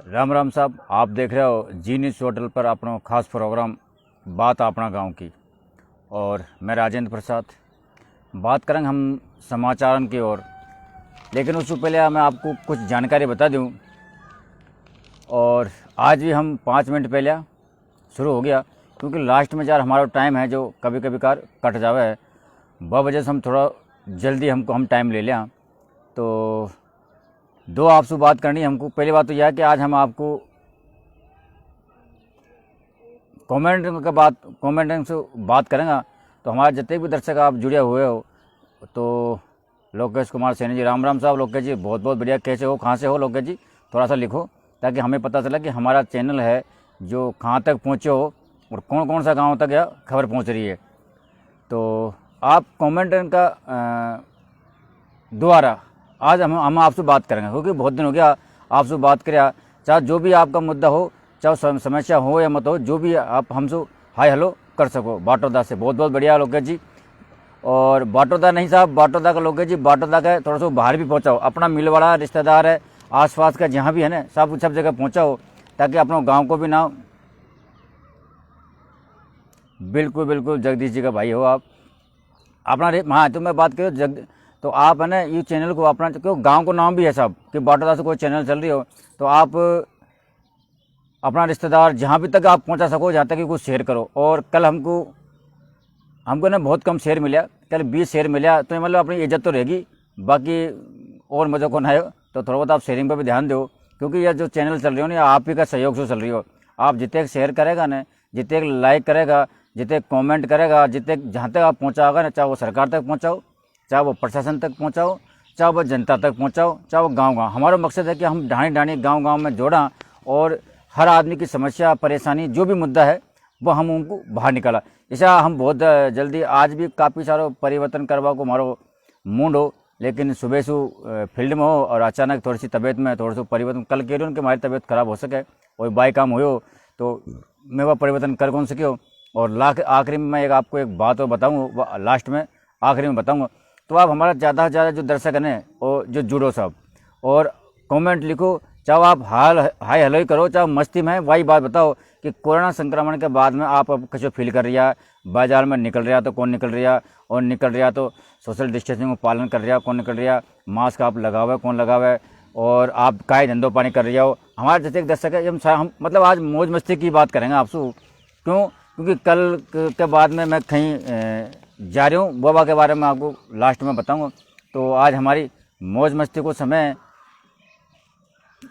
राम राम साहब, आप देख रहे हो जी न्यूज़ होटल पर अपना खास प्रोग्राम बात अपना गांव की। और मैं राजेंद्र प्रसाद बात करेंगे हम समाचार की ओर। लेकिन उससे पहले मैं आपको कुछ जानकारी बता दूं। और आज भी हम 5 मिनट पहले शुरू हो गया, क्योंकि लास्ट में यार हमारा टाइम है जो कभी कभी कार कट जावे है। वजह से हम थोड़ा जल्दी हम टाइम ले लें। तो दो आपसे बात करनी है हमको। पहली बात तो यह है कि आज हम आपको कमेंट से बात करेंगे। तो हमारे जितने भी दर्शक आप जुड़े हुए हो, तो लोकेश कुमार सैनी जी, राम राम साहब। लोकेश जी बहुत बहुत बढ़िया, कैसे हो, कहाँ से हो लोकेश जी? थोड़ा सा लिखो ताकि हमें पता चला कि हमारा चैनल है जो कहाँ तक पहुँचे हो और कौन कौन सा गांव तक यह खबर पहुँच रही है। तो आप कमेंट का द्वारा आज हम आपसे बात करेंगे, क्योंकि बहुत दिन हो गया आपसे बात करें। चाहे जो भी आपका मुद्दा हो, चाहे समस्या हो या मत हो, जो भी आप हमसे हाय हेलो कर सको। बाटोदा से बहुत बहुत बढ़िया लोकेश जी। और बाटोदा नहीं साहब, बाटोदा का लोकेश जी, बाटोदा का थोड़ा सा बाहर भी पहुँचाओ। अपना मिल वाला रिश्तेदार है, आसपास का जहाँ भी है ना, सब जगह पहुँचाओ ताकि अपना गाँव को भी ना। बिल्कुल बिल्कुल जगदीश जी का भाई हो आप। अपना हाँ, तो मैं बात करूँ तो आप है ना ये चैनल को अपना, क्यों गांव को नाम भी है साहब कि बाटोदा से कोई चैनल चल रही हो, तो आप अपना रिश्तेदार जहाँ भी तक आप पहुँचा सको, जहाँ तक कि कुछ शेयर करो। और कल हमको ना बहुत कम शेयर मिला, कल 20 शेयर मिला, तो मतलब अपनी इज्जत तो रहेगी, बाकी और मज़ा को ना हो। तो थोड़ा बहुत आप शेयरिंग पर भी ध्यान दो, क्योंकि यह जो चैनल चल रही हो ना, आप ही का सहयोग से चल रही हो। आप जितने शेयर करेगा ना, जितने लाइक करेगा, जितने कमेंट करेगा, जितने जहाँ तक आप पहुँचाओगा ना, चाहे वो सरकार तक पहुँचाओ, चाहे वो प्रशासन तक पहुँचाओ, चाहे वो जनता तक पहुँचाओ, चाहे वो गाँव हमारा मकसद है कि हम ढाणी गाँव में जोड़ा और हर आदमी की समस्या परेशानी जो भी मुद्दा है वो हम उनको बाहर निकाला। ऐसा हम बहुत जल्दी आज भी काफ़ी सारा परिवर्तन करवा को हमारो मूड हो, लेकिन सुबह से फील्ड में हो और अचानक थोड़ी सी तबीयत में थोड़ा सा परिवर्तन कल कह रही हूँ कि हमारी तबीयत खराब हो सके और बाई काम हो, तो मैं वह परिवर्तन कर कौन सके हो। और आखिरी में मैं आपको एक बात और बताऊँ, लास्ट में आखिरी में बताऊँगा। तो आप हमारा ज़्यादा से ज़्यादा जो दर्शक हैं वो जो जुड़ो सब, और कमेंट लिखो, चाहे आप हाय हेलो ही करो, चाहे मस्ती में। वही बात बताओ कि कोरोना संक्रमण के बाद में आप अब कैसे फील कर रहा है, बाजार में निकल रहा तो कौन निकल रहा, और निकल रहा तो सोशल डिस्टेंसिंग का पालन कर रहा कौन निकल रहा, मास्क आप लगावे कौन लगावे, और आप काय धंधो पानी कर रहा हो। हमारे जैसे एक दर्शक है, हम मतलब आज मौज मस्ती की बात करेंगे आपसे। क्योंकि कल के बाद में मैं कहीं जा रही हूँ, बाबा के बारे में आपको लास्ट में बताऊँगा। तो आज हमारी मौज मस्ती को समय है,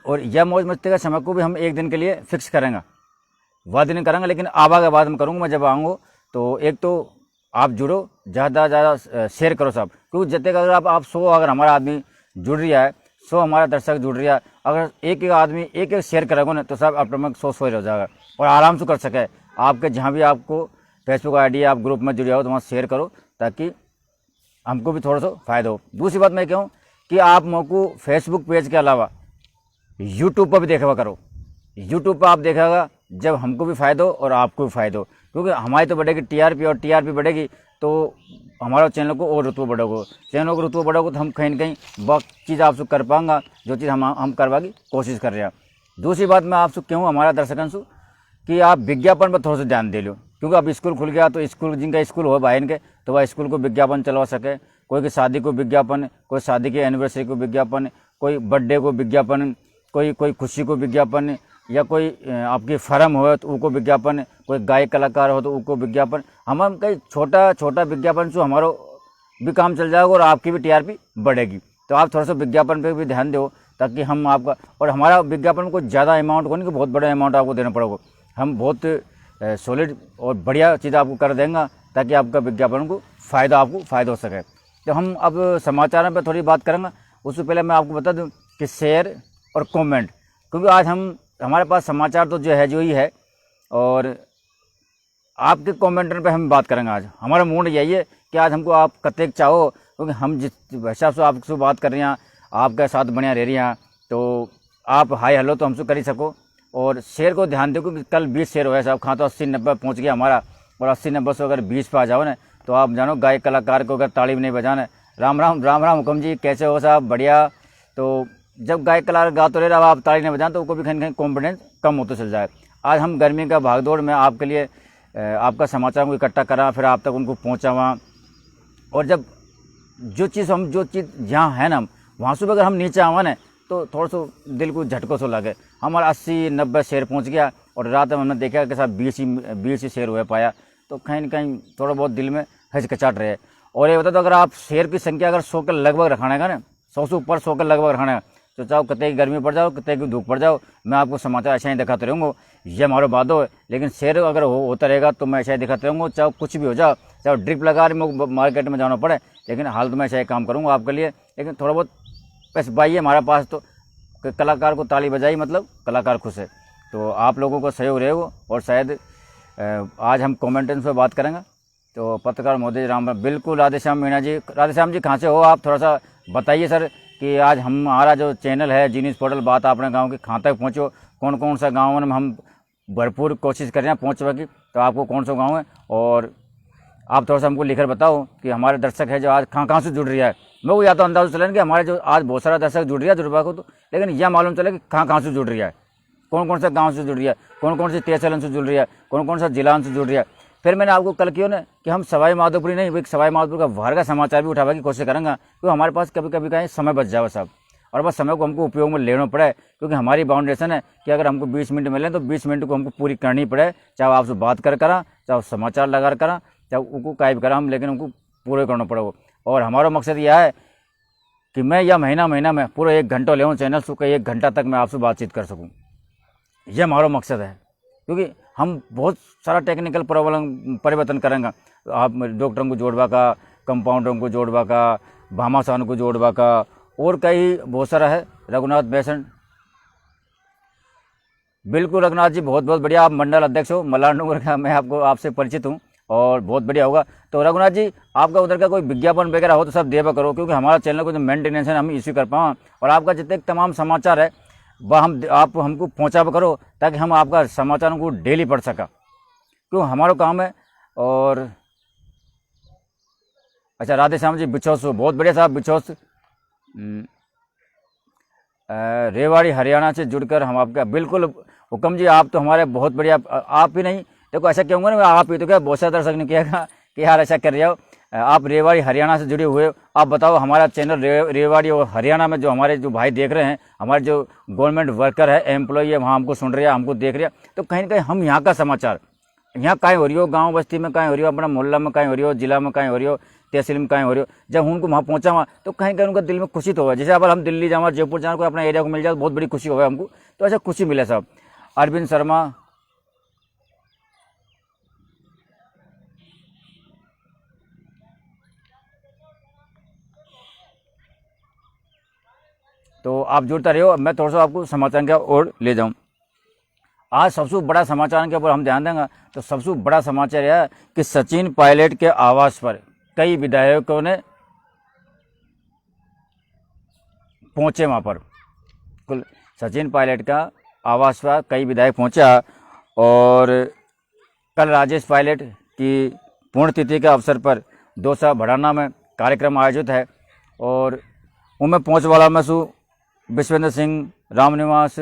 और यह मौज मस्ती का समय को भी हम एक दिन के लिए फिक्स करेंगे, वह दिन करेंगे, लेकिन आबा के बाद में करूँगा मैं जब आऊँगा। तो एक तो आप जुड़ो, ज़्यादा ज़्यादा शेयर करो सब, क्योंकि जितने अगर आप 100 अगर हमारा आदमी जुड़ रहा है, 100 हमारा दर्शक जुड़ रहा है, अगर एक एक आदमी एक शेयर करेगा ना, तो सब ऑटोमेटिक 100 ही हो जाएगा और आराम से कर सके। आपके जहाँ भी आपको फेसबुक आईडी आप ग्रुप में जुड़े हो तो वहाँ शेयर करो, ताकि हमको भी थोड़ा सा फ़ायदा हो। दूसरी बात मैं कहूँ कि आप मोको फेसबुक पेज के अलावा यूट्यूब पर भी देखा करो। यूट्यूब पर आप देखेगा जब हमको भी फ़ायदा हो और आपको भी फ़ायदा हो, क्योंकि हमारी तो बढ़ेगी टीआरपी, और टीआरपी बढ़ेगी तो हमारा चैनल को और रुतबा बढ़ेगा। चैनल को रुतबा बढ़ेगा तो हम कहीं ना कहीं वह चीज़ आपसे कर पाएंगे जो चीज़ हम करवा की कोशिश कर रहे हैं। दूसरी बात मैं आपसे कहूँ हमारा दर्शकों से कि आप विज्ञापन पर थोड़ा सा ध्यान दे लो, क्योंकि अब स्कूल खुल गया, तो स्कूल जिनका स्कूल हो भाई इनके, तो वह स्कूल को विज्ञापन चलवा सके। कोई की शादी को विज्ञापन, कोई शादी के एनिवर्सरी को विज्ञापन, कोई बर्थडे को विज्ञापन, कोई खुशी को विज्ञापन, या कोई आपकी फर्म हो तो उनको विज्ञापन, कोई गायक कलाकार हो तो उनको विज्ञापन। हम कई छोटा छोटा विज्ञापन से हमारा भी काम चल जाएगा और आपकी भी टीआरपी बढ़ेगी। तो आप थोड़ा सा विज्ञापन पे भी ध्यान दो, ताकि हम आपका, और हमारा विज्ञापन को ज़्यादा अमाउंट को नहीं कि बहुत बड़ा अमाउंट आपको देना पड़ेगा। हम बहुत सॉलिड और बढ़िया चीज़ आपको कर देंगे, ताकि आपका विज्ञापन को फ़ायदा हो सके। तो हम अब समाचारों पर थोड़ी बात करेंगे। उससे पहले मैं आपको बता दूं कि शेयर और कमेंट, क्योंकि आज हमारे पास समाचार तो जो ही है, और आपके कमेंटर पे हम बात करेंगे। आज हमारा मूड यही है कि आज हमको आप कतेक चाहो, क्योंकि हम जिस हिसाब से आपसे बात कर रहे हैं, आपके साथ बढ़िया रह रही हैं, तो आप हाय हेलो तो हमसे कर ही सको। और शेयर को ध्यान दो, क्योंकि कल 20 शेयर हुआ साहब, तो 80-90 पहुँच गया हमारा। और 80-90 से अगर 20 पे आ जाओ ना, तो आप जानो गायक कलाकार को अगर ताली भी नहीं बजाना। राम राम हुकम जी, कैसे हो साहब? बढ़िया। तो जब गायक कलाकार गा तो रहे, अब आप ताली नहीं बजाएं तो उनको भी कहीं कहीं कॉन्फिडेंस कम होते चल जाए। आज हम गर्मी का भागदौड़ में आपके लिए आपका समाचार को इकट्ठा करा, फिर आप तक उनको पहुँचा वहाँ, और जब जो चीज़ जहाँ है ना वहाँ से अगर हम नीचे आवा ना तो थोड़ा सा दिल को झटको सो लगे। हमारा 80-90 शेर पहुँच गया और रात में हमने देखा कि साहब 20 ही शेर हुए पाया, तो कहीं ना कहीं थोड़ा बहुत दिल में हिचकिचाट रहे। और ये बता तो अगर आप शेर की संख्या अगर 100 के लगभग रखाने का ना, 100 से ऊपर 100 के लगभग रखाने का, तो चाहे कतई गर्मी पड़ जाओ कतई की धूप पड़ जाओ, मैं आपको समाचार ऐसा ही दिखाते रहूँगा। ये हमारा वादो है। लेकिन शेर अगर होता रहेगा तो मैं ऐसा ही दिखाते रहूँगा, चाहे कुछ भी हो जाओ, चाहे ड्रिप लगा रही मार्केट में जाना पड़े, लेकिन हाल तो मैं ऐसा ही काम करूँगा आपके लिए। लेकिन थोड़ा बहुत पैसे भाई है हमारे पास, तो कलाकार को ताली बजाई मतलब कलाकार खुश है। तो आप लोगों को सहयोग रहेगा। और शायद आज हम कमेंटेंस पर बात करेंगे। तो पत्रकार महोदय राम, बिल्कुल राधेश्याम मीणा जी, राधेश्याम जी कहाँ से हो आप, थोड़ा सा बताइए सर कि आज हमारा जो चैनल है जी न्यूज़ पोर्टल बात अपने गांव के कहाँ तक पहुँचो, कौन कौन सा गाँव में हम भरपूर कोशिश कर रहे हैं पहुँचने की, तो आपको कौन सा गाँव है, और आप थोड़ा सा हमको लिखकर बताओ कि हमारे दर्शक है जो आज कहाँ से जुड़ रहा है। मेरे को या तो अंदाज़ा चला कि हमारे जो आज बहुत सारा दर्शक जुड़ रहा है जुड़वा को, तो लेकिन यह मालूम चला कि कहाँ से जुड़ रहा है, कौन कौन सा गाँव से जुड़ रहा है, कौन कौन से तहसील से जुड़ रहा है, कौन कौन सा जिला से जुड़ रहा है। फिर मैंने आपको कल किया ना कि हम सवाई माधोपुरी नहीं, एक सवाई माधोपुर का बाहर का समाचार भी उठाने की कोशिश करेंगे, क्योंकि हमारे पास कभी कभी कहीं समय बच जाए साहब, और बस समय को हमको उपयोग में लेना पड़े, क्योंकि हमारी बाउंडेशन है कि अगर हमको 20 मिनट मिले तो 20 मिनट को हमको पूरी करनी पड़े, चाहे आपसे बात करा, चाहे समाचार लगा करा, चाहे उनको कायब करा हम, लेकिन उनको पूरे करना पड़ेगा। और हमारा मकसद यह है कि मैं यह महीना में पूरा 1 घंटा ले चैनल से 1 घंटा तक मैं आपसे बातचीत कर सकूँ। यह हमारा मकसद है, क्योंकि हम बहुत सारा टेक्निकल प्रॉब्लम परिवर्तन करेंगे। आप डॉक्टरों को जोड़वा का, कंपाउंडरों को जोड़वा का, भामाशान को जोड़वा का, और कई बहुत सारा है। रघुनाथ बेसन, बिल्कुल रघुनाथ जी बहुत बहुत बढ़िया, आप मंडल अध्यक्ष हो मलारनगर का, मैं आपसे परिचित हूँ और बहुत बढ़िया होगा। तो रघुनाथ जी आपका उधर का कोई विज्ञापन वगैरह हो तो सब देवा करो, क्योंकि हमारा चैनल को जो मेंटेनेंस है हम इश्यू कर पाएँ, और आपका जितने तमाम समाचार है वह आप हमको पहुँचा करो, ताकि हम आपका समाचारों को डेली पढ़ सका, क्यों हमारा काम है। और अच्छा राधेश्याम जी बिछौस, बहुत बढ़िया साहब बिछौस, रेवाड़ी हरियाणा से जुड़कर हम आपका बिल्कुल हुक्म जी, आप तो हमारे बहुत बढ़िया, आप ही नहीं देखो ऐसा क्यों ना आप ही तो क्या बहुत सारे दर्शक ने किया कि यार ऐसा कर रहे हो, आप रेवाड़ी हरियाणा से जुड़े हुए। आप बताओ हमारा चैनल रेवाड़ी और हरियाणा में जो हमारे जो भाई देख रहे हैं, हमारे जो गवर्नमेंट वर्कर है, एम्प्लॉई है, वहाँ हमको सुन रहे हैं, हमको देख रहे हैं, तो कहीं ना कहीं हम यहाँ का समाचार, यहाँ कहीं हो रही हो, गाँव बस्ती में कहीं हो रही हो, अपना मोहल्ला में कहीं हो रही हो, जिला में कहीं हो रही हो, तहसील में कहीं हो रही हो, जब उनको वहाँ पहुँचा हुआ तो कहीं कहीं उनका दिल में खुशी तो होगा। जैसे अगर हम दिल्ली जाओ, जयपुर जाओ, कोई अपना एरिया को मिल जाए तो बहुत बड़ी खुशी होगा हमको, तो ऐसा खुशी मिले साहब। अरविंद शर्मा, तो आप जुड़ता रहो, मैं थोड़ा सा आपको समाचार के ओर ले जाऊं। आज सबसे बड़ा समाचार के ऊपर हम ध्यान देंगे, तो सबसे बड़ा समाचार यह है कि सचिन पायलट के आवास पर कई विधायकों ने पहुंचे वहाँ पर, कुल सचिन पायलट का आवास पर कई विधायक पहुंचा, और कल राजेश पायलट की पुण्यतिथि के अवसर पर दौसा भड़ाना में कार्यक्रम आयोजित है, और उनमें पहुँच वाला में सु विश्वेंद्र सिंह, रामनिवास,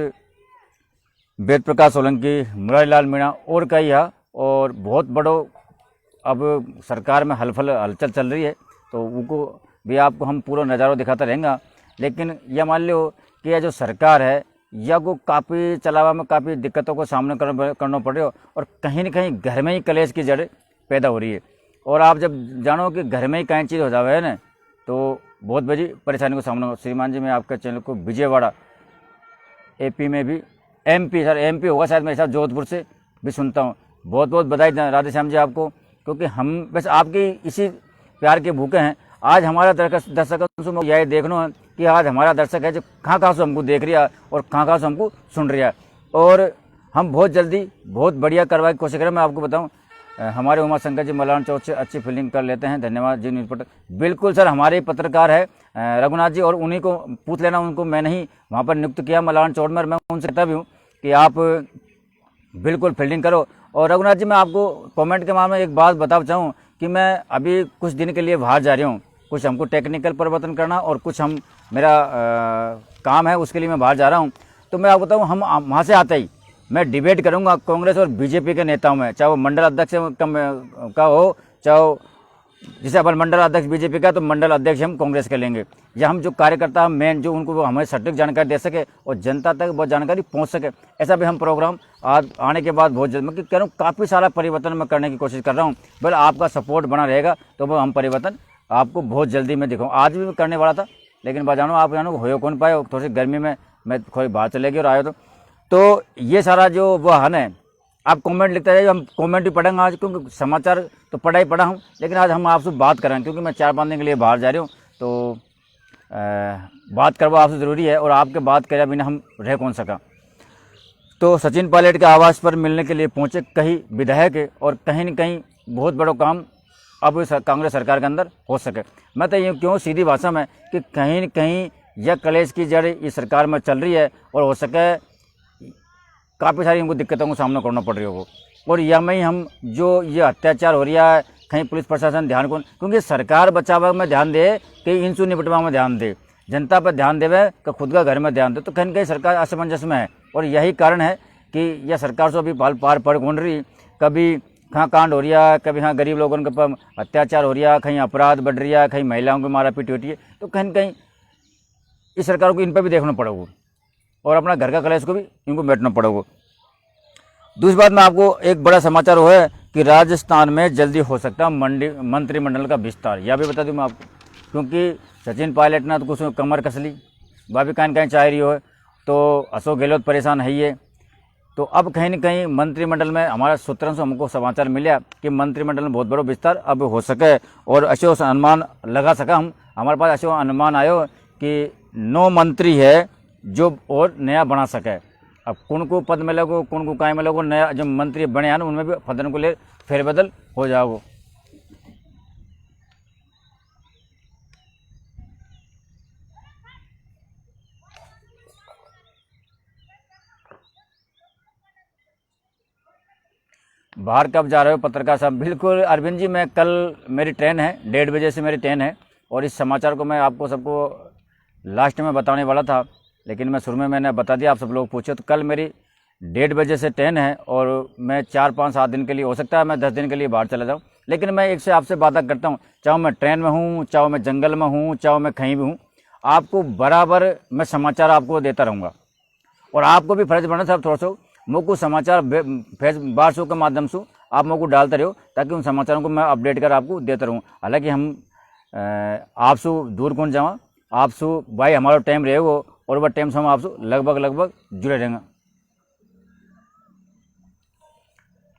वेद प्रकाश सोलंकी, मुरारीलाल मीणा और कई है, और बहुत बड़ो अब सरकार में हलचल चल रही है, तो उनको भी आपको हम पूरा नज़ारा दिखाता रहेंगे। लेकिन यह मान लो कि यह जो सरकार है यह को काफ़ी चलावा में काफ़ी दिक्कतों को सामना करना पड़ रहा है, और कहीं ना कहीं घर में ही कलेश की जड़ पैदा हो रही है। और आप जब जानो कि घर में ही कहीं चीज़ हो जावे है ना, तो बहुत बड़ी परेशानी को सामना। श्रीमान जी मैं आपके चैनल को विजयवाड़ा एपी में भी, एमपी सर एमपी होगा शायद, मेरे साथ जोधपुर से भी सुनता हूँ। बहुत बहुत बधाई राधेश्याम जी आपको, क्योंकि हम बस आपकी इसी प्यार के भूखे हैं। आज हमारा दर्शक यही देखना है कि आज हमारा दर्शक है जो कहाँ से हमको देख रहा है और कहाँ से हमको सुन रहा है, और हम बहुत जल्दी बहुत बढ़िया करवाने की कोशिश करें। मैं आपको बताऊँ हमारे उमा शंकर जी मलान चौक से अच्छी फील्डिंग कर लेते हैं, धन्यवाद जी न्यूज़ रिपोर्टर। बिल्कुल सर हमारे पत्रकार है रघुनाथ जी, और उन्हीं को पूछ लेना, उनको मैं नहीं वहाँ पर नियुक्त किया मलान चौक में, मैं उनसे कहता भी हूँ कि आप बिल्कुल फील्डिंग करो। और रघुनाथ जी मैं आपको कमेंट के मामले में एक बात बताना चाहूँ कि मैं अभी कुछ दिन के लिए बाहर जा रही हूँ, कुछ हमको टेक्निकल परिवर्तन करना और कुछ हम मेरा काम है, उसके लिए मैं बाहर जा रहा हूँ। तो मैं आपको बताऊँ, हम वहाँ से आते ही मैं डिबेट करूँगा कांग्रेस और बीजेपी के नेताओं में, चाहे वो मंडल अध्यक्ष का हो, चाहे जैसे अपन मंडल अध्यक्ष बीजेपी का, तो मंडल अध्यक्ष हम कांग्रेस के लेंगे, या हम जो कार्यकर्ता मेन जो उनको हमें सटीक जानकारी दे सके और जनता तक वो जानकारी पहुंच सके, ऐसा भी हम प्रोग्राम आज आने के बाद बहुत जल्द, मैं कह रहा हूँ काफ़ी सारा परिवर्तन मैं करने की कोशिश कर रहा हूँ। बल आपका सपोर्ट बना रहेगा तो वो हम परिवर्तन आपको बहुत जल्दी मैं दिखाऊँ। आज भी मैं करने वाला था, लेकिन जानो आप जानो हो कौन पाए, थोड़ी सी गर्मी में मैं थोड़ी बाहर चले गई और आया तो ये सारा जो वो है, आप कमेंट लिखते रहिए, हम कमेंट भी पढ़ेंगे आज, क्योंकि समाचार तो पढ़ा ही पढ़ा हूँ, लेकिन आज हम आपसे बात करें क्योंकि मैं 4-5 दिन के लिए बाहर जा रही हूँ, तो बात करवा आपसे ज़रूरी है, और आपके बात करे बिना हम रह कौन सका। तो सचिन पायलट के आवास पर मिलने के लिए पहुँचे कई विधायक, और कहीं न कहीं बहुत बड़ा काम अब कांग्रेस सरकार के अंदर हो सके। मैं तो यूँ क्यों सीधी भाषा में कि कहीं न कहीं यह कलेश की जड़ इस सरकार में चल रही है, और हो सके काफ़ी सारी इनको दिक्कतों का सामना करना पड़ रही हो, और यह में हम जो ये अत्याचार हो रहा है, कहीं पुलिस प्रशासन ध्यान को, क्योंकि सरकार बचाव में ध्यान दे कि इंसू निपटवा में ध्यान दे, जनता पर ध्यान देवे कि खुद का घर में ध्यान दे, तो कहीं कहीं सरकार असमंजस में है। और यही कारण है कि यह सरकार से अभी पार पड़ कौन रही, कभी कहाँ कांड हो रहा है, कभी हाँ गरीब लोगों के पर अत्याचार हो रहा है, कहीं अपराध बढ़ रहा है, कहीं महिलाओं की मारा पीट होती है, तो कहीं कहीं इस सरकार को इन पर भी देखना पड़ेगा, और अपना घर का कलेश को भी इनको बैठना पड़ेगा। दूसरी बात में आपको एक बड़ा समाचार हो है कि राजस्थान में जल्दी हो सकता है मंत्रिमंडल का विस्तार, यह भी बता दूं मैं आपको, क्योंकि सचिन पायलट ने तो कुछ कमर कस ली, भाभी कहीं चाह रही हो, तो अशोक गहलोत परेशान है ये, तो अब कहीं न कहीं मंत्रिमंडल में हमारा सूत्रों से हमको समाचार मिला कि मंत्रिमंडल में बहुत बड़ा विस्तार अब हो सके, और अच्छे अनुमान लगा सका हम, हमारे पास अच्छे अनुमान आयो कि 9 मंत्री है जो और नया बना सके। अब कौन को पद मिलेगो, कौन को काय मिलेगो, नया जो मंत्री बने हैं ना उनमें भी पदन को ले फेरबदल हो जाओगे। बाहर कब जा रहे हो पत्रकार साहब? बिल्कुल अरविंद जी, मैं कल मेरी ट्रेन है, 1:30 बजे से मेरी ट्रेन है, और इस समाचार को मैं आपको सबको लास्ट में बताने वाला था, लेकिन मैं शुरू में मैंने बता दिया, आप सब लोग पूछे, तो कल मेरी 1:30 बजे से ट्रेन है, और मैं 4-5-7 दिन के लिए, हो सकता है मैं 10 दिन के लिए बाहर चला जाऊँ, लेकिन मैं एक से आपसे बात करता हूँ, चाहे मैं ट्रेन में हूँ, चाहे मैं जंगल में हूँ, चाहे मैं कहीं भी हूँ, आपको बराबर मैं समाचार आपको देता रहूँगा, और आपको भी फर्ज बना साहब थोड़ा सा मुझको समाचार बारसों के माध्यम से आप मुझको डालते रहो, ताकि उन समाचारों को मैं अपडेट कर आपको देता रहूँ। हालांकि हम आपसे दूर कौन जावा, आपसे भाई हमारा टाइम रहेगा, और वह टाइम से हम आपसे लगभग जुड़े रहेंगे।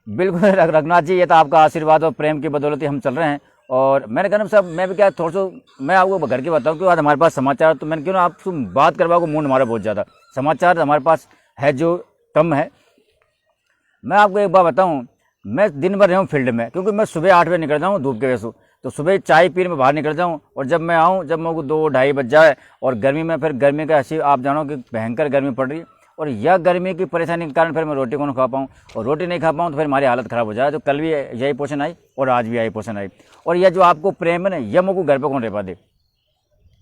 बिल्कुल रघुनाथ जी, ये तो आपका आशीर्वाद और प्रेम की बदौलत ही हम चल रहे हैं। और मैंने कहा साहब, मैं भी क्या थोड़ा सा मैं आपको घर की बताऊँ कि आज हमारे पास समाचार, तो मैंने क्यों ना आपसे बात करवा को मूड हमारा बहुत ज़्यादा, समाचार हमारे पास है जो कम है। मैं आपको एक बात बताऊं, मैं दिन भर रहूँ फील्ड में, क्योंकि मैं सुबह 8 बजे निकल जाऊँ धूप के वजह से, तो सुबह चाय पीने में बाहर निकल जाऊँ, और जब मैं आऊँ जब मेरे को 2-2:30 बज जाए, और गर्मी में फिर गर्मी का ऐसी आप जानो कि भयंकर गर्मी पड़ रही है, और यह गर्मी की परेशानी के कारण फिर मैं रोटी को नहीं खा पाऊँ, और रोटी नहीं खा पाऊँ तो फिर हमारी हालत ख़राब हो जाए। तो कल भी यही पोषण आई और आज भी यही पोषण आई, और यह जो आपको प्रेम है ना, यह मेरे को घर पर कौन रह पा दे,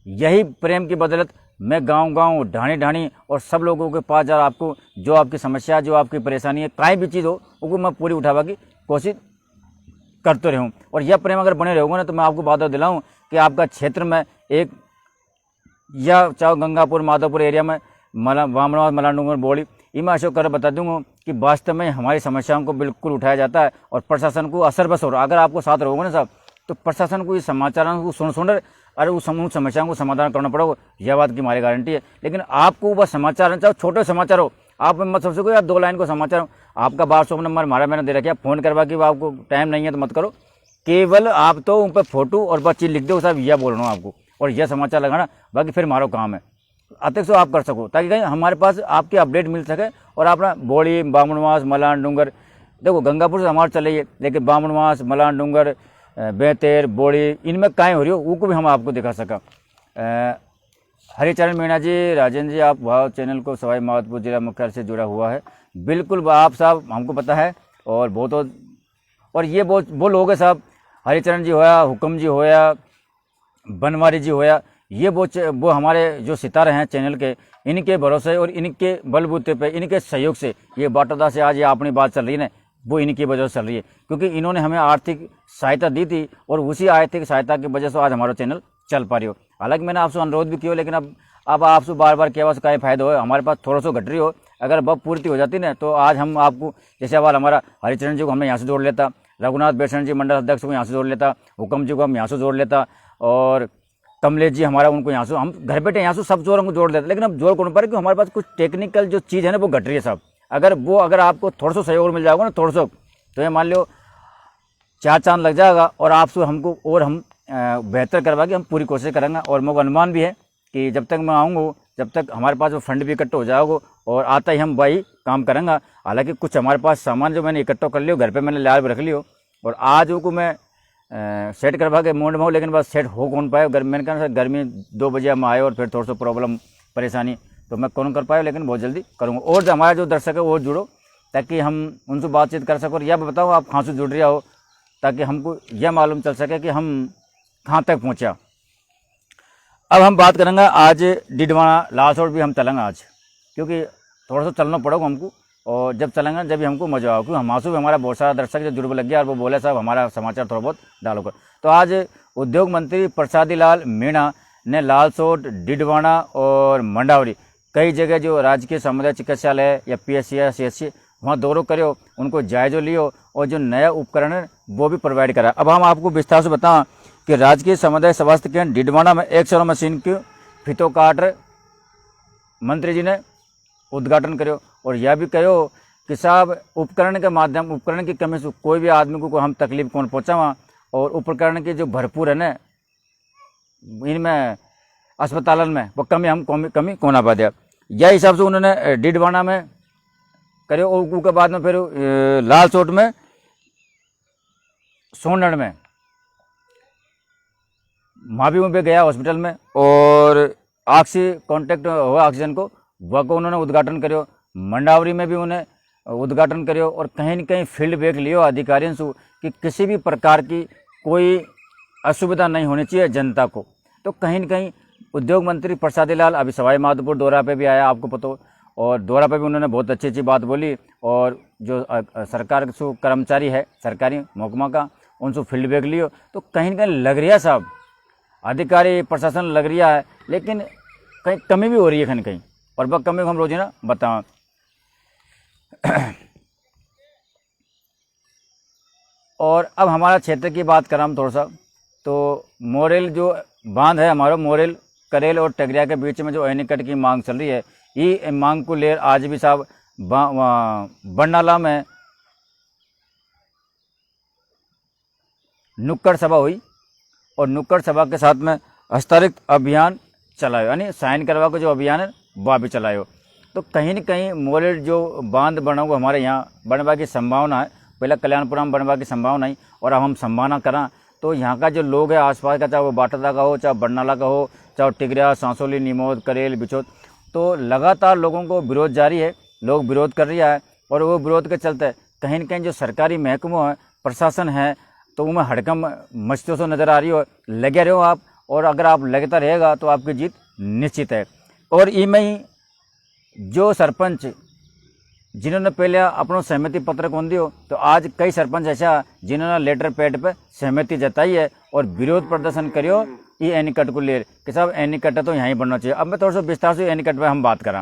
यही प्रेम की बदौलत मैं गांव ढाणी और सब लोगों के पास जा, आपको जो आपकी समस्या, जो आपकी परेशानी है, कहीं भी चीज़ हो उसको मैं पूरी उठावा की कोशिश करते रहूँ। और यह प्रेम अगर बने रहोगे ना, तो मैं आपको बात दिलाऊँ कि आपका क्षेत्र में एक, या चाहे गंगापुर माधोपुर एरिया में वामनवास मलाडूंगर बोली, मैं अशोक कर बता दूंगा कि वास्तव में हमारी समस्याओं को बिल्कुल उठाया जाता है, और प्रशासन को असर बस हो रहा। अगर आपको साथ रहोगे ना साहब, तो प्रशासन को इस समाचारों को सुन अरे उस समूह समस्याओं को समाधान करना पड़ेगा, यह बात की हमारी गारंटी है। लेकिन आपको बस समाचार, चाहे छोटे समाचार हो, आप मत सोचो यार 2 लाइन को समाचार हो, आपका 1200 नंबर हमारा मैंने दे रखा है, फ़ोन करवा कि आपको टाइम नहीं है तो मत करो, केवल आप तो उन पर फोटो और बस चीज लिख दो साहब, यह बोल रहा हूँ आपको, और यह समाचार लगाना, बाकी फिर हमारा काम है अतिरिक्त आप कर सको, ताकि कहीं हमारे पास आपकी अपडेट मिल सके। और अपना बोली, बामनवास, मलान डूंगर, देखो गंगापुर से हमारे चले, लेकिन बामनवास, मलान डूंगर, बेतेर, बोड़ी, इनमें काएँ हो रही हो वो को भी हम आपको दिखा सका। हरिचरण मीणा जी, राजेंद्र जी, आप भाव चैनल को सवाई माधोपुर जिला मुख्यालय से जुड़ा हुआ है। बिल्कुल आप साहब हमको पता है, और बहुत, और ये वो लोग हैं साहब, हरिचरण जी होया, हुक्म जी होया, बनवारी जी होया, ये वो हमारे जो सितारे हैं चैनल के, इनके भरोसे और इनके बलबूते पे, इनके सहयोग से ये बाटोदा से आज ये अपनी बात चल रही है ना, वो इनकी वजह से चल रही है, क्योंकि इन्होंने हमें आर्थिक सहायता दी थी और उसी आर्थिक सहायता की वजह से आज हमारा चैनल चल पा रही हो। हालांकि मैंने आपसे अनुरोध भी किया, लेकिन अब आपसे बार बार क्या का फायदा हो, हमारे पास थोड़ा सा घट रही हो, अगर वह पूर्ति हो जाती ना तो आज हम आपको, जैसे अब हमारा हरिचरण जी को हमने यहाँ से जोड़ लेता, रघुनाथ बेसन जी मंडल अध्यक्ष को यहाँ से जोड़ लेता, हुकम जी को हम यहाँ से जोड़ लेता, और कमलेश जी हमारा उनको यहाँ से, हम घर बैठे यहाँ से सब जोड़ों को जोड़ देते, लेकिन अब जोड़ कौन पर, कि हमारे पास कुछ टेक्निकल जो चीज़ है ना वो घट रही है सब। अगर आपको थोड़ा सा सहयोग मिल जाएगा ना, थोड़ा सा, तो ये मान लो 4 चांद लग जाएगा और आपसे हमको और हम बेहतर करवा के हम पूरी कोशिश करेंगे। और मेरे को अनुमान भी है कि जब तक मैं आऊँगा, जब तक हमारे पास वो फंड भी इकट्ठा हो जाएगा और आता ही हम वही काम करेंगे। हालांकि कुछ हमारे पास सामान जो मैंने इकट्ठा कर लियो, घर पे मैंने लाल रख लियो, और आज वो को मैं सेट करवा के मोड़ में, लेकिन बस सेट हो कौन पाए। मैंने कहा सर गर्मी 2 बजे हम आए और फिर थोड़ा सा प्रॉब्लम परेशानी, तो मैं कौन कर पाया, लेकिन बहुत जल्दी करूँगा। और जो हमारा जो दर्शक है वो जुड़ो, ताकि हम उनसे बातचीत कर सको। और यह बताओ आप कहाँ से जुड़ रहे हो, ताकि हमको यह मालूम चल सके कि हम कहाँ तक पहुँचा। अब हम बात करेंगे आज डिडवाना लालसोट भी हम चलेंगे आज, क्योंकि थोड़ा सा चलना पड़ेगा हमको, और जब चलेंगे जब भी हमको मजा आएगा, क्योंकि हमारे भी हमारा बहुत सारा दर्शक जो जुड़ लग गया और वो बोले साहब हमारा समाचार थोड़ा बहुत डालोगे। तो आज उद्योग मंत्री प्रसादी लाल मीणा ने लालसोट, डिडवाना और मंडावरी कई जगह जो राजकीय समुदाय चिकित्सालय या PSC या CSC वहाँ दौरों करो, उनको जायजा लियो और जो नया उपकरण है वो भी प्रोवाइड करा। अब हम आपको विस्तार से बताएं कि राजकीय समुदाय स्वास्थ्य केंद्र डिडवाना में एक्सरे मशीन की फितो काट मंत्री जी ने उद्घाटन करो, और यह भी कहो कि साहब उपकरण के माध्यम, उपकरण की कमी से कोई भी आदमी को हम तकलीफ कौन पहुँचावा, और उपकरण की जो भरपूर है न इनमें अस्पतालन में वो कमी कौन आ पा दिया। यह हिसाब से उन्होंने डिडवाना में करो, और उसके बाद में फिर लालसोट में, सोनगढ़ में मावी में भी गया हॉस्पिटल में, और ऑक्सी कॉन्टेक्ट हुआ ऑक्सीजन को वह को उन्होंने उद्घाटन करो। मंडावरी में भी उन्हें उद्घाटन करो, और कहीं न कहीं फीडबैक लियो अधिकारियों से कि किसी भी प्रकार की कोई असुविधा नहीं होनी चाहिए जनता को। तो कहीं न कहीं उद्योग मंत्री प्रसादी लाल अभी सवाई माधोपुर दौरा पे भी आया, आपको पता हो, और दौरा पे भी उन्होंने बहुत अच्छी अच्छी बात बोली, और जो सरकार से कर्मचारी है सरकारी महकमा का उनसे फीडबैक लियो। तो कहीं न कहीं लग रही है साहब अधिकारी प्रशासन लग रहा है, लेकिन कहीं कमी भी हो रही है कहीं कहीं, और वह कमी को हम रोजाना बताएं। और अब हमारा क्षेत्र की बात करें हम थोड़ा सा, तो मोरेल जो बांध है हमारा, मोरेल करेल और टगरिया के बीच में जो एनीकट की मांग चल रही है, ये मांग को ले आज भी साहब बरनाला में नुक्कड़ सभा हुई, और नुक्कड़ सभा के साथ में हस्ताक्षर अभियान चलायो, यानी साइन करवा के जो अभियान है वह भी चलायो। तो कहीं न कहीं मोरेल जो बांध बनोगे हमारे यहाँ बनवा की संभावना है, पहले कल्याणपुरा में बनवा की संभावना है, और अब हम संभावना करें तो यहाँ का जो लोग है आसपास का, चाहे वो बाटदा का हो, चाहे बरनाला का हो, चाहे टिगरिया, सांसोली, नीमोद, करेल, बिचौत, तो लगातार लोगों को विरोध जारी है, लोग विरोध कर रही है। और वो विरोध के चलते कहीं न कहीं जो सरकारी महकमों है, प्रशासन है, तो उनमें हड़कम मचते से नज़र आ रही हो। लगे रहो आप, और अगर आप लगता रहेगा तो आपकी जीत निश्चित है। और इनमें ही जो सरपंच जिन्होंने पहले अपना सहमति पत्र कौन दियो, तो आज कई सरपंच ऐसा जिन्होंने लेटर पैड पे सहमति जताई है और विरोध प्रदर्शन करियो ये एनीकट को ले कि साहब एनीकट तो यहाँ ही बनना चाहिए। अब मैं थोड़ा सा विस्तार से एनीकट पे हम बात करें।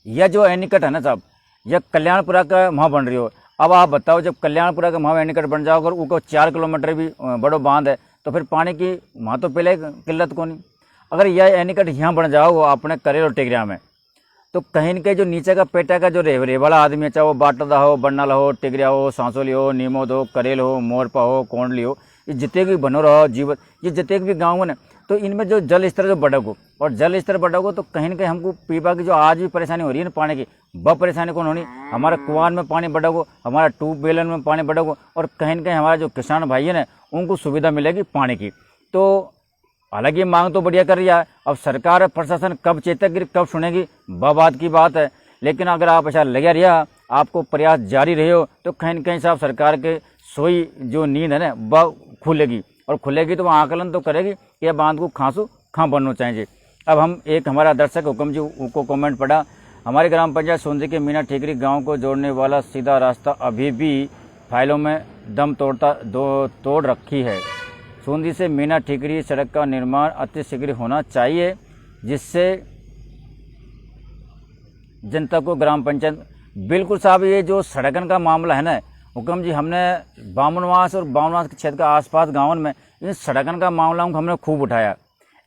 यह जो एनीकट है ना साहब, यह कल्याणपुरा का वहाँ बन रही हो। अब आप बताओ जब कल्याणपुरा का वहाँ एनीकट बन जाओ, अगर उसको 4 किलोमीटर भी बड़ो बांध है, तो फिर पानी की वहाँ तो पहले किल्लत को नहीं। अगर यह एनीकट यहाँ बन जाओ अपने करेल और टिगरिया में, तो कहीं न कहीं जो नीचे का पेटा का जो रेवाड़ा आदमी है, चाहे वो बाटदा हो, बरनाला हो, टिगरिया हो, सांसोली हो, नीमोद हो, करेल हो, मोरपा हो, कोंडली हो, ये जितने भी बनो रहो जीवन, ये जितने भी गाँव में, तो इनमें जो जल स्तर जो बढ़ोगो, और जल स्तर बढ़ोगो तो कहीं न कहीं हमको पीपा की जो आज भी परेशानी हो रही है ना पानी की, वह परेशानी कौन होनी। हमारा कुआं में पानी बढ़ोगो, हमारा ट्यूबवेल में पानी बढ़ोगो, और कहीं न कहीं हमारा जो किसान भाई है ना उनको सुविधा मिलेगी पानी की। तो हालांकि मांग तो बढ़िया कर रही है, अब सरकार प्रशासन कब चेतेगी कब सुनेगी वह बात की बात है। लेकिन अगर आप ऐसा लगे रहा, आपको प्रयास जारी रहे हो, तो कहीं न कहीं साहब सरकार के सोई जो नींद है ना वह खुलेगी। और खुलेगी तो वो आकलन तो करेगी कि यह बांध को खांसू खां बनना चाहिए। अब हम एक हमारा दर्शक हुक्म जी को कमेंट पढ़ा, हमारी ग्राम पंचायत सोंदी के मीना ठीकरी गांव को जोड़ने वाला सीधा रास्ता अभी भी फाइलों में दम तोड़ रखी है। सोंदी से मीना ठीकरी सड़क का निर्माण अति शीघ्र होना चाहिए, जिससे जनता को ग्राम पंचायत। बिल्कुल साहब, ये जो सड़कन का मामला है ना हुक्म जी, हमने बामनवास और बामनवास के क्षेत्र के आसपास गाँव में इन सड़कन का मामला हमने खूब उठाया,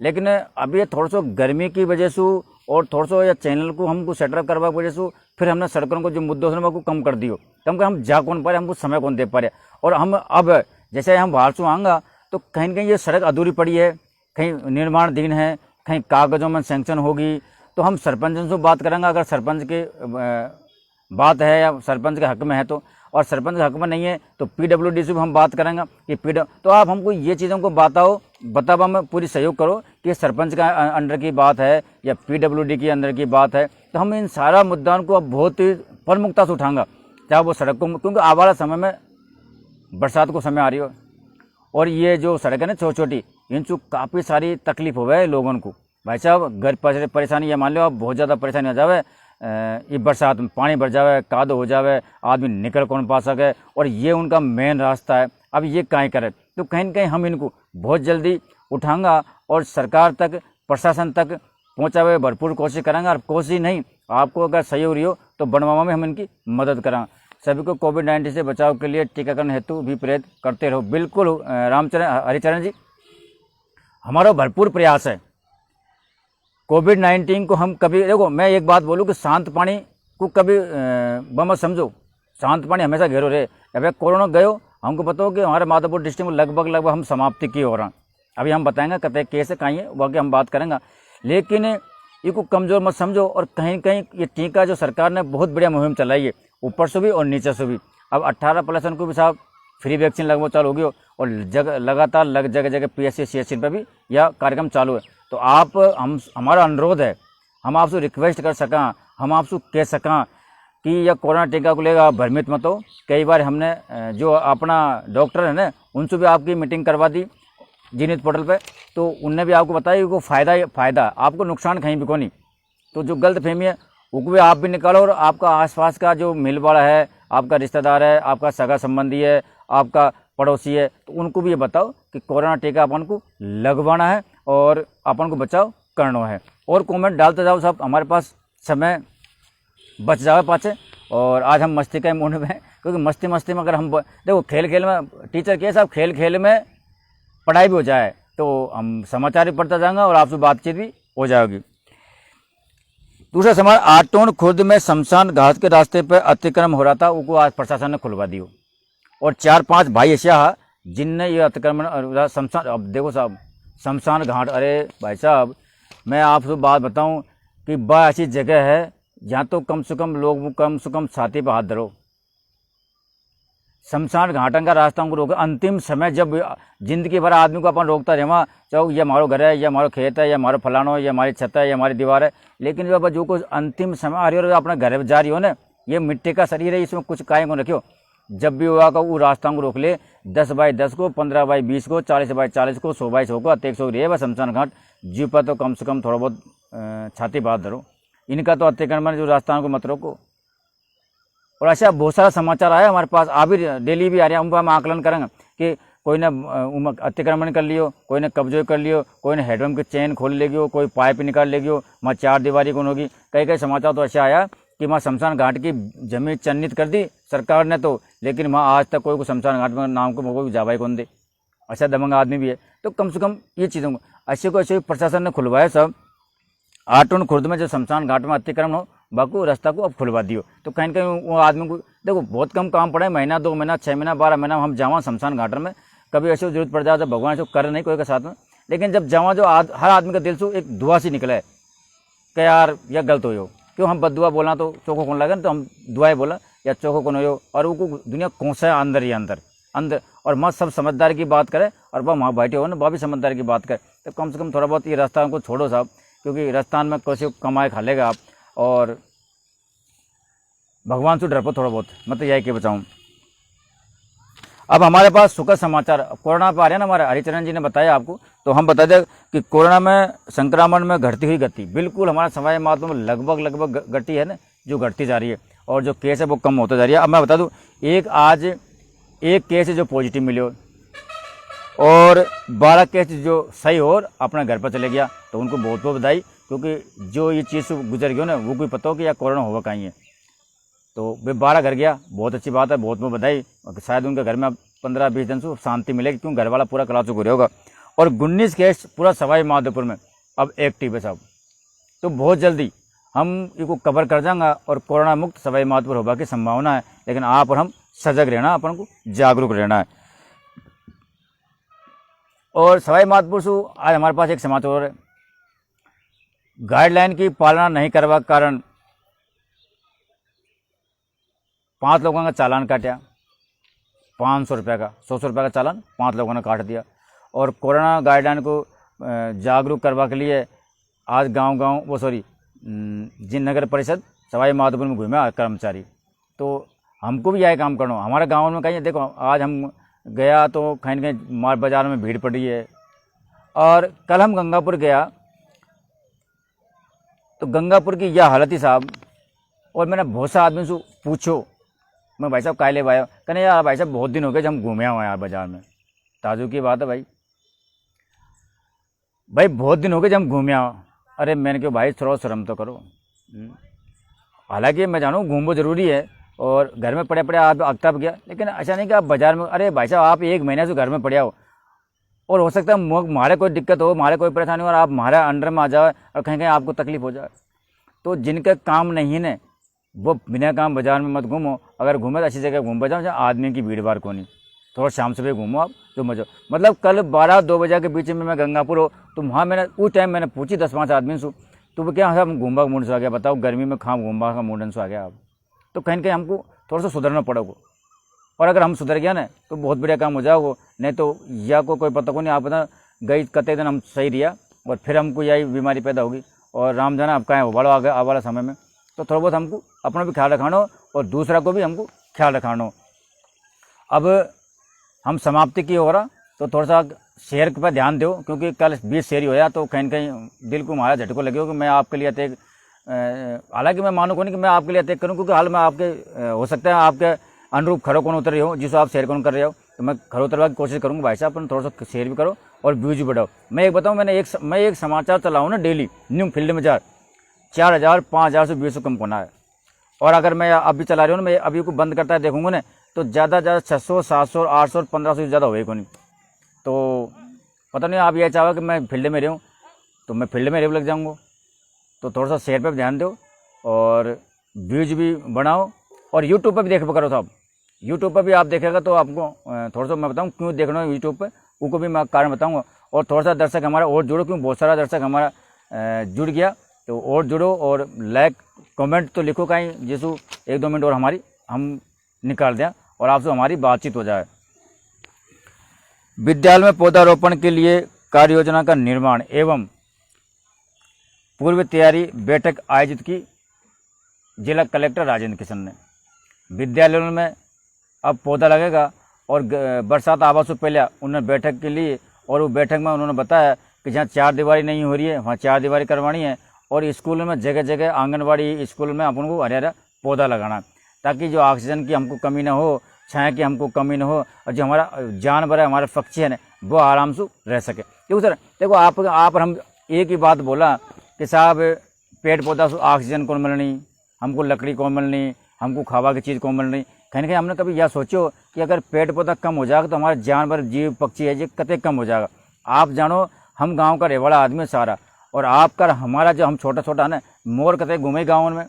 लेकिन अब ये थोड़ा सा गर्मी की वजह से और थोड़ा सा या चैनल को हमको सेटअप करवा की वजह से फिर हमने सड़कों को जो मुद्दों से को कम कर दियो, कम हम जा कौन पा रहे, हमको समय कौन दे पा रहे। और हम अब जैसे हम बाहर से आऊँगा तो कहीं न कहीं ये सड़क अधूरी पड़ी है, कहीं निर्माणाधीन है, कहीं कागज़ों में सेंक्शन होगी, तो हम सरपंच से बात करेंगे। अगर सरपंच के बात है या सरपंच के हक में है तो, और सरपंच के हक में नहीं है तो PWD से भी हम बात करेंगे कि तो आप हमको ये चीज़ों को बताओ में पूरी सहयोग करो कि सरपंच का अंडर की बात है या PWD के अंदर की बात है, तो हम इन सारा मुद्दाओं को अब बहुत ही प्रमुखता से उठाएंगे, चाहे वो सड़क को, क्योंकि आने वाला समय में बरसात को समय आ रही हो और ये जो सड़क है ना छोटी छोटी, इनसे काफ़ी सारी तकलीफ हो गए लोगों को। भाई साहब घर परेशानी, ये मान लो आप बहुत ज़्यादा परेशानी हो जाए, ये बरसात में पानी भर जावे, कादो हो जावे, आदमी निकल कौन पा सके, और ये उनका मेन रास्ता है। अब ये कहीं करे तो कहीं न कहीं हम इनको बहुत जल्दी उठाऊंगा और सरकार तक, प्रशासन तक पहुँचावे भरपूर कोशिश करेंगे। और कोशिश नहीं, आपको अगर सहयोग रही हो तो बनवावा में हम इनकी मदद करेंगे। सभी को कोविड-19 से बचाव के लिए टीकाकरण हेतु भी प्रेरित करते रहो। बिल्कुल हरिचरण जी, हमारा भरपूर प्रयास है। कोविड-19 को हम कभी, देखो मैं एक बात बोलूँ कि शांत पानी को कभी मत समझो, शांत पानी हमेशा घेरो रहे। अभी कोरोना गयो, हमको पता हो कि हमारे माधोपुर डिस्ट्रिक्ट में लगभग हम समाप्ति की हो रहा। अभी हम बताएंगे कतई कैसे कहीं है बाकी हम बात करेंगे, लेकिन इसको कमज़ोर मत समझो। और कहीं कहीं ये टीका जो सरकार ने बहुत बढ़िया मुहिम चलाई है, ऊपर से भी और नीचे से भी। अब 18+ को भी साहब फ्री वैक्सीन लगभग चालू हो गई और लगातार जगह जगह PSC CSC पर भी यह कार्यक्रम चालू है। तो आप हमारा अनुरोध है, हम आपसे रिक्वेस्ट कर सकें, हम आपसे कह सकें कि यह कोरोना टीका को लेकर आप भ्रमित मत हो। कई बार हमने जो अपना डॉक्टर है ना उनसे भी आपकी मीटिंग करवा दी जीनित पोर्टल पे, तो उनने भी आपको बताया कि फ़ायदा आपको नुकसान कहीं भी को नहीं। तो जो गलत फहमी है वो भी आप भी निकालो, और आपका आसपास का जो मिलवाड़ा है, आपका रिश्तेदार है, आपका सगा संबंधी है, आपका पड़ोसी है, तो उनको भी ये बताओ कि कोरोना टीका अपन को लगवाना है और अपन को बचाव करना है। और कमेंट डालते जाओ साहब, हमारे पास समय बच जावे पाचे। और आज हम मस्ती के मूड में, क्योंकि मस्ती में अगर हम देखो खेल में टीचर के साहब खेल में पढ़ाई भी हो जाए तो हम समाचार भी पढ़ता जाएंगे और आपसे बातचीत भी हो जाएगी। दूसरा समाचार, आटोन खुर्द में शमशान घाट के रास्ते पर अतिक्रमण हो रहा था, उसको आज प्रशासन ने खुलवा दियो। और 4-5 भाई ऐसा है जिनने ये अतिक्रमण शमशान, अब देखो साहब शमशान घाट, अरे भाई साहब मैं आपसे बात बताऊं कि बड़ा ऐसी जगह है जहाँ तो कम से कम लोग कम से कम छाती पर हाथ धरो। शमशान घाटन का रास्ता हमको रोका, अंतिम समय जब जिंदगी भर आदमी को अपन रोकता रहे, चाहे ये हमारो घर है, ये हमारा खेत है, ये हमारा फलानो, ये हमारी छत है, ये हमारी दीवार है, लेकिन जब जो कुछ अंतिम समय आ रही हो, अपना घर जा रही हो ना, ये मिट्टी का शरीर है, इसमें कुछ काय को रखियो। जब भी हुआ का वो रास्ता को रोक ले, 10x10 को, 15x20 को, 40x40 को, 100x100 को, 100 रही है शमशान घाट जी पर, तो कम से कम थोड़ा बहुत छाती बात धरो। इनका तो अतिक्रमण जो रास्ता को मत रोको। और ऐसा बहुत सारा समाचार आया हमारे पास, अभी डेली भी आ रहा है, उनको हम आकलन करेंगे कि कोई ने अतिक्रमण कर लियो, कोई ने कब्जे कर लियो, कोई ने हेडपम्प की चेन खोल लेगी, कोई पाइप निकाल लेगी, वहाँ 4 दीवारी कौन होगी। कई समाचार तो ऐसा आया कि वहाँ शमशान घाट की जमीन चिन्हित कर दी सरकार ने, तो लेकिन वहाँ आज तक कोई शमशान घाट में नाम को कोई जावाई कौन दे, अच्छा दबंग आदमी भी है। तो कम से कम ये चीज़ों को ऐसे प्रशासन ने खुलवाया सब। आटोन खुर्द में जो शमशान घाट में अतिक्रमण हो, बाकी रास्ता को अब खुलवा दियो, तो कहीं कहीं वो आदमी को देखो बहुत कम काम पड़े, महीना 2 महीना 6 महीना 12 महीना हम जावा शमशान घाट में, कभी ऐसे जरूरत पड़ जाए तो भगवान ऐसे कर नहीं कोई के साथ में, लेकिन जब जावा जो हर आदमी का दिल से एक दुआ सी निकले कि यार यह गलत हो, क्यों हम बददुआ बोलना तो चोखो कौन लगे, तो हम दुआएं बोला या चोखो कौन हो, और वो दुनिया कौन सा है अंदर ही अंदर और मत सब समझदारी की बात करे, और वह वहाँ बैठे हो ना वह भी समझदारी की बात करे। तो कम से कम थोड़ा बहुत ये रास्ता को छोड़ो साहब, क्योंकि राजस्थान में कैसे कमाए खा लेगा आप, और भगवान से डर पो थोड़ा बहुत, मतलब यही के बचाऊँ। अब हमारे पास सुखद समाचार कोरोना पर आ रहे हैं ना, हमारे हरिचरण जी ने बताया आपको, तो हम बता दें कि कोरोना में संक्रमण में घटती हुई गति बिल्कुल हमारा सवाई माधोपुर में लगभग गति है ना, जो घटती जा रही है, और जो केस है वो कम होता जा रही है। अब मैं बता दूं, आज एक केस जो पॉजिटिव मिले हो और 12 केस जो सही हो और अपने घर पर चले गया, तो उनको बहुत बहुत बधाई, क्योंकि जो ये चीज़ गुजर गई ना, वो कोई पता हो कि या कोरोना होगा कहीं है, तो वे 12 घर गया, बहुत अच्छी बात है, बहुत बहुत बधाई। शायद उनके घर में अब 15-20 दिन से शांति मिलेगी, क्यों घर वाला पूरा कला चुके होगा। और 19 केस पूरा सवाई माधोपुर में अब एक्टिव है साहब, तो बहुत जल्दी हम इनको कवर कर जाएंगे और कोरोना मुक्त सवाई माधोपुर होगा की संभावना है। लेकिन आप और हम सजग रहना, अपन को जागरूक रहना है। और सवाई माधोपुर से आज हमारे पास एक समाचार और है, गाइडलाइन की पालना नहीं करवा के कारण 5 लोगों का चालान काटा, 500 रुपये का, 100 रुपये का चालान 5 लोगों ने काट दिया। और कोरोना गाइडलाइन को जागरूक करवा के लिए आज गांव-गांव जिन नगर परिषद सवाई माधोपुर में घूमे कर्मचारी, तो हमको भी यही काम करना। हमारे गांव में कहीं देखो, आज हम गया तो कहीं न कहीं मार बाज़ार में भीड़ पड़ी है। और कल हम गंगापुर गया तो गंगापुर की यह हालत ही साहब, और मैंने बहुत से आदमी से पूछो, मैं भाई साहब कायले भाई, कहने यार भाई साहब बहुत दिन हो गए जब हम घूमे हुए हैं यार बाज़ार में। ताजू की बात है भाई बहुत दिन हो गए जब हम घूमे आओ। अरे मैंने कहा भाई थोड़ा शर्म तो करो। हालांकि मैं जानूँ घूमो ज़रूरी है, और घर में पड़े पड़े आप अगता गया, लेकिन ऐसा नहीं कि आप बाज़ार में, अरे भाई साहब आप 1 महीने से घर में पड़े हो, और हो सकता है हमारे कोई दिक्कत हो, हमारे कोई परेशानी हो और आप हमारे अंडर में आ जाए और कहीं कहीं आपको तकलीफ हो जाए। तो जिनका काम नहीं है ना, वो बिना काम बाज़ार में मत घूमो। अगर घूमे तो अच्छी जगह घूम पर जाओ जहाँ आदमी की भीड़ भाड़ को नहीं। थोड़ा शाम सुबह घूमो आप, तो मजा। मतलब कल 12-2 बजे के बीच में मैं गंगापुर हो, तो वहाँ मैंने उस टाइम मैंने पूछी 10-5 आदमी से, तो वो क्या साहब घूमबा का मूड से आ गया, बताओ गर्मी में खाम घूमबा का मूडन से आ गया आप। तो कहीं कहीं हमको थोड़ा सा सुधरना पड़ेगा, और अगर हम सुधर गया ना तो बहुत बढ़िया काम हो जाओगे। नहीं तो या को कोई पता को नहीं, आप पता गई कते दिन हम सही रिया और फिर हमको यही बीमारी पैदा होगी, और राम जाना अब कहें उबालो आ गया आ वाला समय में। तो थोड़ा बहुत हमको अपना भी ख्याल रखाना हो और दूसरा को भी हमको ख्याल रखाना हो। अब हम समाप्ति की हो रहा, तो थोड़ा सा शेयर पर ध्यान दो, क्योंकि कल 20 शेयर होया, तो कहीं कहीं दिल को हमारा झटको लगे हो कि मैं आपके लिए अटैक, हालांकि मैं मानू को नहीं कि मैं आपके लिए अटैक करूं, क्योंकि हाल में आपके हो सकता है आपके अनुरूप खरो कौन उतर रहे हो, जिसको आप शेयर कौन कर रहे हो, तो मैं खरो उतरवा की कोशिश करूँगा। भाई साहब अपन थोड़ा सा शेयर भी करो और व्यूज भी बढ़ाओ। मैं एक बताऊँ, मैं एक समाचार चलाऊँ ना डेली, न्यू फील्ड में 4,000 5,000 से 20 कम होना है। और अगर मैं अभी चला रही हूँ ना, मैं अभी को बंद करता है देखूंगा ना, तो ज़्यादा 600 700 800 1500 से ज़्यादा होएगा नहीं। तो पता नहीं आप ये चाहो कि मैं फील्ड में रहूँ, तो मैं फील्ड में लग जाऊँगा। तो थोड़ा सा शेयर पर ध्यान दो और व्यूज भी बढ़ाओ, और यूट्यूब पर भी देख करो साहब। यूट्यूब पर भी आप देखेगा तो आपको थोड़ा सा मैं बताऊँ क्यों देखना है यूट्यूब पर, उनको भी मैं कारण बताऊँगा। और थोड़ा सा दर्शक हमारा और जुड़ो, क्यों बहुत सारा दर्शक हमारा जुड़ गया, तो और जुड़ो और लाइक कमेंट तो लिखो कहीं, जिसको 1-2 मिनट और हमारी हम निकाल दें और आपसे हमारी बातचीत हो जाए। विद्यालय में पौधारोपण के लिए कार्य योजना का निर्माण एवं पूर्व तैयारी बैठक आयोजित की जिला कलेक्टर राजेंद्र किशन ने। विद्यालयों में अब पौधा लगेगा, और बरसात आवा से पहले उन्होंने बैठक के लिए, और वो बैठक में उन्होंने बताया कि जहाँ 4 दीवारी नहीं हो रही है वहाँ 4 दीवारी करवानी है, और स्कूल में जगह जगह आंगनबाड़ी स्कूल में अपन को हरा हरा पौधा लगाना, ताकि जो ऑक्सीजन की हमको कमी ना हो, छाया की हमको कमी ना हो, और जो हमारा जानवर है, हमारे पक्षी है ना, वो आराम से रह सके। क्योंकि सर देखो आप और हम एक ही बात बोला कि साहब पेड़ पौधा से ऑक्सीजन कौन मिलनी, हमको लकड़ी कौन मिलनी, हमको खावा की चीज़ कौन मिलनी। कहीं ना कहीं हमने कभी यह सोचो कि अगर पेड़ पौधा कम हो जाएगा तो हमारे जानवर जीव पक्षी है ये कतई कम हो जाएगा। आप जानो हम गाँव का रेवाड़ा आदमी सारा, और आपका हमारा जो हम छोटा छोटा ना, मोर कतई घूमे गाँव में,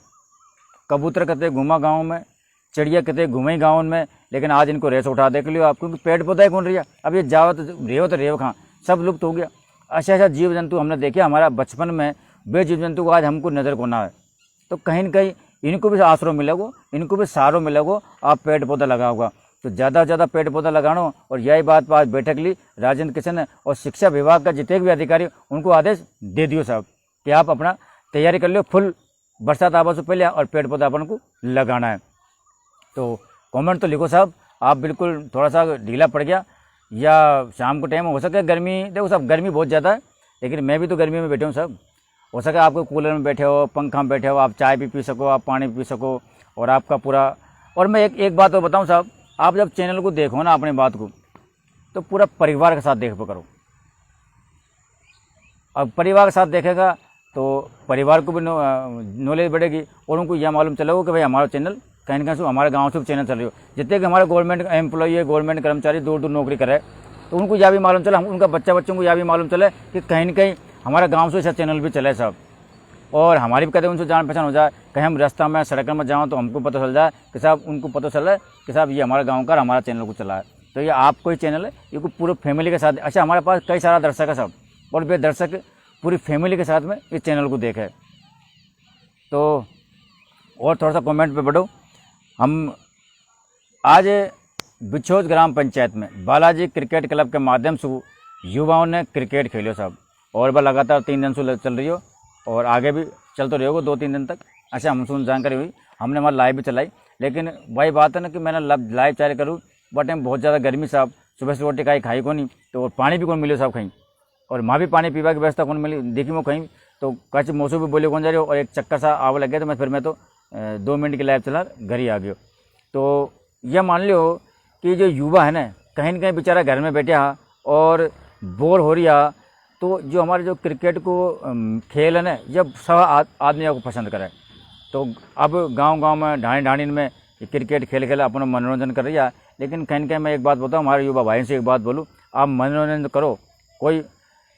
कबूतर कतई घूमा गाँव में, चिड़िया कतई घूमे गाँव में, लेकिन आज इनको रेस उठा देख लियो आप, क्योंकि पेड़ पौधा ही कौन रहा। अब ये जाओ तो रेव खां सब लुप्त हो गया। ऐसा जीव जंतु हमने देखे हमारा बचपन में, वे जीव जंतु को आज हमको नज़र को ना है। तो कहीं न कहीं इनको भी आसरो मिलेगा, इनको भी सहारो मिलेगा, आप पेड़ पौधा लगाओगा। तो ज़्यादा से ज़्यादा पेड़ पौधा लगानो, और यही बात आज बैठक ली राजेंद्र किशन ने, और शिक्षा विभाग का जितने भी अधिकारी उनको आदेश दे दियो साहब कि आप अपना तैयारी कर लो फुल, बरसात आवा से पहले, और पेड़ पौधा अपन को लगाना है। तो कमेंट तो लिखो साहब, आप बिल्कुल थोड़ा सा ढीला पड़ गया या शाम को टाइम हो सके गर्मी, देखो सब गर्मी बहुत ज़्यादा है, लेकिन मैं भी तो गर्मी में बैठे हूँ सब। हो सके आपको कूलर में बैठे हो, पंखा में बैठे हो, आप चाय भी पी सको, आप पानी भी पी सको, और आपका पूरा। और मैं एक बात तो बताऊँ साहब, आप जब चैनल को देखो ना अपनी बात को, तो पूरा परिवार के साथ देख करो। अब परिवार के साथ देखेगा तो परिवार को भी नॉलेज बढ़ेगी, और उनको यह मालूम चलेगा कि भाई हमारा चैनल कहीं ना कहीं हमारे गांव से चैनल चल रही हो। जितने कि हमारे गवर्नमेंट एम्प्लॉई है, गवर्नमेंट कर्मचारी दूर दूर नौकरी करे, तो उनको यह भी मालूम चले, उनका बच्चों को यह भी मालूम चले कि कहीं ना कहीं हमारे गाँव से ऐसा चैनल भी चले साहब। और हमारी भी कहते हैं उनसे जान पहचान हो जाए, कहीं हम रास्ता में सड़क में जाओ तो हमको पता चल जाए कि साहब, उनको पता चल जाए कि साहब ये हमारे गाँव का हमारा चैनल को चला है। तो ये आपको ही चैनल है, ये पूरे फैमिली के साथ। अच्छा, हमारे पास कई सारा दर्शक है साहब, और वे दर्शक पूरी फैमिली के साथ में इस चैनल को देखे। तो और थोड़ा सा कमेंट पे बढ़ो। हम आज बिछोज ग्राम पंचायत में बालाजी क्रिकेट क्लब के माध्यम से युवाओं ने क्रिकेट खेलो साहब, और वह लगातार 3 दिन से चल रही हो, और आगे भी चल तो रही होगा 2-3 दिन तक। अच्छा, हमसे जानकारी हुई, हमने हमारा लाइव भी चलाई, लेकिन वही बात है ना कि मैंने लाइव चालू करूँ, बट टाइम बहुत ज़्यादा गर्मी साहब, सुबह से रोटी खाई को नहीं, तो पानी भी कौन मिले साहब कहीं, और माँ भी पानी पीवा की व्यवस्था कौन मिली देखी वो कहीं। तो कच्छ मौसम भी बोले कौन जा रही हो, और एक चक्कर सा आव लग गया, तो मैं तो 2 मिनट की लाइव चला घर ही आ गया। तो यह मान लो कि जो युवा है ना कहीं बेचारा घर में बैठे हा और बोर हो रहा, तो जो हमारे जो क्रिकेट को खेल है ना, जब सब आदमियों को पसंद करे, तो अब गांव में ढाणी में क्रिकेट खेल अपना मनोरंजन कर रही है। लेकिन कहीं मैं एक बात बताऊँ, हमारे युवा भाई से एक बात बोलूँ, आप मनोरंजन करो, कोई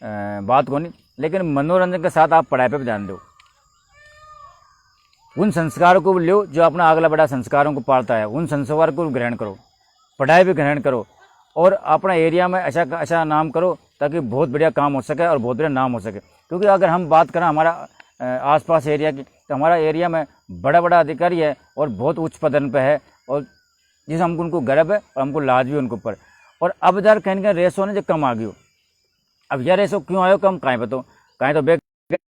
बात को नहीं, लेकिन मनोरंजन के साथ आप पढ़ाई पे भी ध्यान दो, उन संस्कारों को लो जो अपना अगला बड़ा संस्कारों को पालता है, उन संस्कार को ग्रहण करो, पढ़ाई भी ग्रहण करो, और अपना एरिया में अच्छा नाम करो, ताकि बहुत बढ़िया काम हो सके और बहुत बढ़िया नाम हो सके। क्योंकि अगर हम बात करें हमारा आसपास एरिया की, तो हमारा एरिया में बड़ा अधिकारी है और बहुत उच्च पदन पे है, और जिस हमको उनको गर्व है और हमको लाज भी उनके ऊपर। और अब इधर कहीं रेसो ने जो कम आ गई हो, अब यह रेसो क्यों आयो कम, काहें बताओ, काहें तो